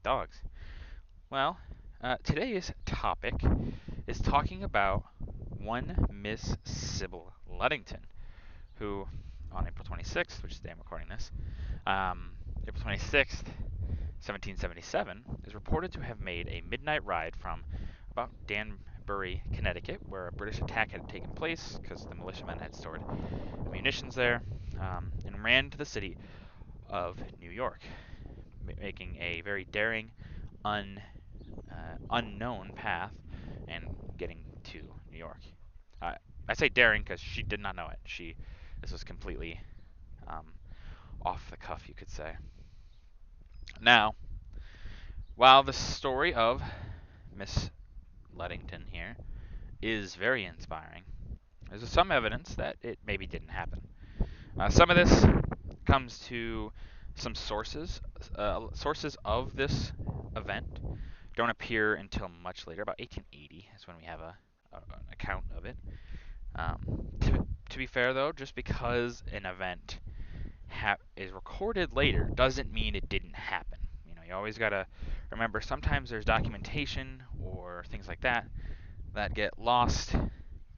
like dogs. Well, today's topic is talking about one Miss Sybil Ludington, who on April 26th, which is the day I'm recording this, April 26th, 1777, is reported to have made a midnight ride from about Danbury, Connecticut, where a British attack had taken place because the militiamen had stored munitions there, and ran to the city of New York, making a very daring, unknown path and getting to New York. Uh, I say daring because she did not know it. This was completely um, off the cuff, you could say. Now, while the story of Miss Ludington here is very inspiring, there's some evidence that it maybe didn't happen. Some of this comes to some sources. Sources of this event don't appear until much later. About 1880 is when we have an account of it. To be fair, though, just because an event is recorded later doesn't mean it didn't happen. You always gotta remember. Sometimes there's documentation or things like that that get lost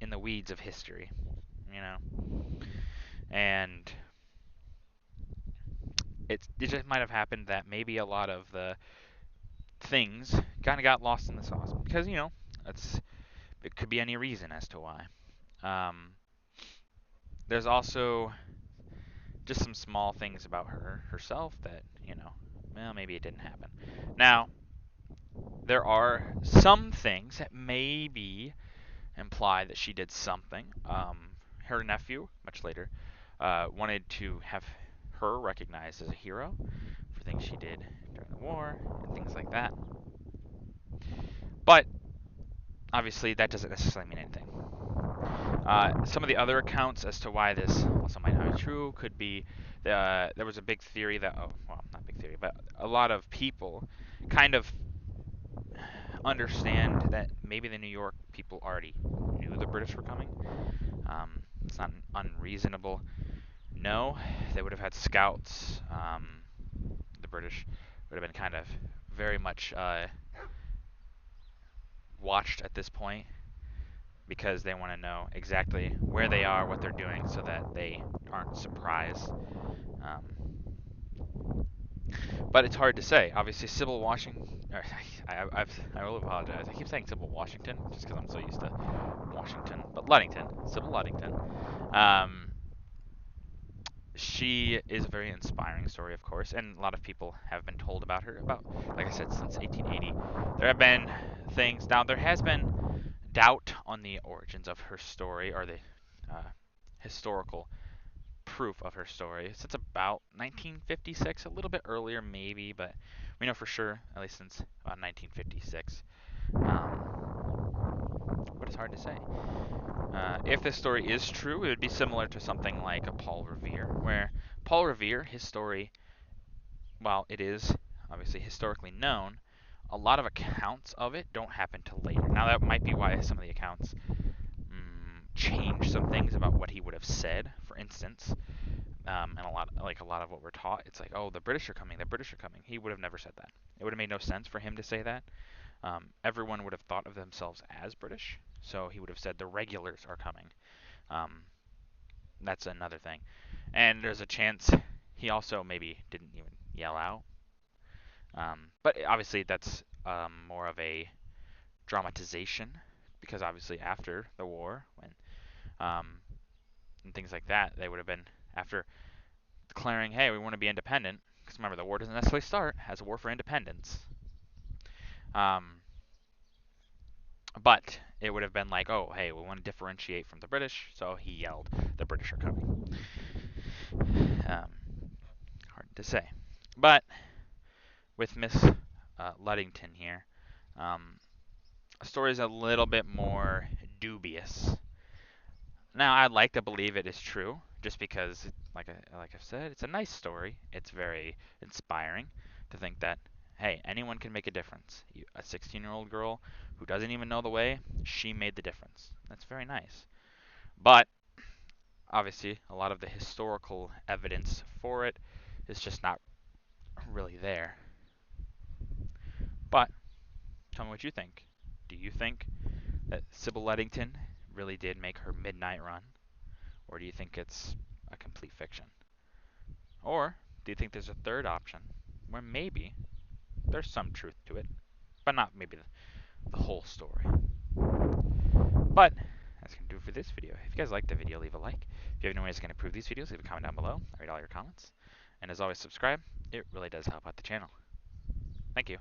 in the weeds of history. You know, and it just might have happened that maybe a lot of the things kind of got lost in the sauce because it could be any reason as to why. Um, there's also just some small things about herself that well, maybe it didn't happen. Now there are some things that maybe imply that she did something. Her nephew, much later, wanted to have her recognized as a hero for things she did during the war and things like that. But obviously, that doesn't necessarily mean anything. Some of the other accounts as to why this also might not be true could be there was a big theory that, oh, well, not big theory, but a lot of people kind of understand that maybe the New York people already knew the British were coming. It's not unreasonable. No, they would have had scouts. The British would have been kind of very much watched at this point because they want to know exactly where they are, what they're doing, so that they aren't surprised. But it's hard to say. Obviously, Sybil Washington. I will apologize. I keep saying Sybil Washington just because I'm so used to Washington, but Ludington, Sybil Ludington. Um, she is a very inspiring story, of course, and a lot of people have been told about her. About, like I said, since 1880, there have been things. Now there has been doubt on the origins of her story or the historical proof of her story since about 1956, a little bit earlier maybe, but we know for sure, at least since about 1956. But it's hard to say. If this story is true, it would be similar to something like a Paul Revere, where Paul Revere, his story, while it is obviously historically known, a lot of accounts of it don't happen till later. Now that might be why some of the accounts change some things about what he would have said. For instance, and a lot of what we're taught, it's like, oh, the British are coming, the British are coming. He would have never said that. It would have made no sense for him to say that. Everyone would have thought of themselves as British, so he would have said the regulars are coming. Um, that's another thing. And there's a chance he also maybe didn't even yell out. But obviously that's more of a dramatization because obviously after the war, when and things like that, they would have been after declaring, hey, we want to be independent. Because remember, the war doesn't necessarily start as a war for independence. But it would have been like, oh, hey, we want to differentiate from the British, so he yelled, the British are coming. Hard to say. But with Miss Ludington here, the story is a little bit more dubious. Now, I'd like to believe it is true, just because, like I've said, it's a nice story. It's very inspiring to think that, hey, anyone can make a difference. A 16-year-old girl who doesn't even know the way, she made the difference. That's very nice. But obviously, a lot of the historical evidence for it is just not really there. But tell me what you think. Do you think that Sybil Ludington really did make her midnight run? Or do you think it's a complete fiction? Or do you think there's a third option where maybe there's some truth to it, but not maybe the whole story? But that's going to do it for this video. If you guys liked the video, leave a like. If you have any ways to improve these videos, leave a comment down below. I read all your comments. And as always, subscribe. It really does help out the channel. Thank you.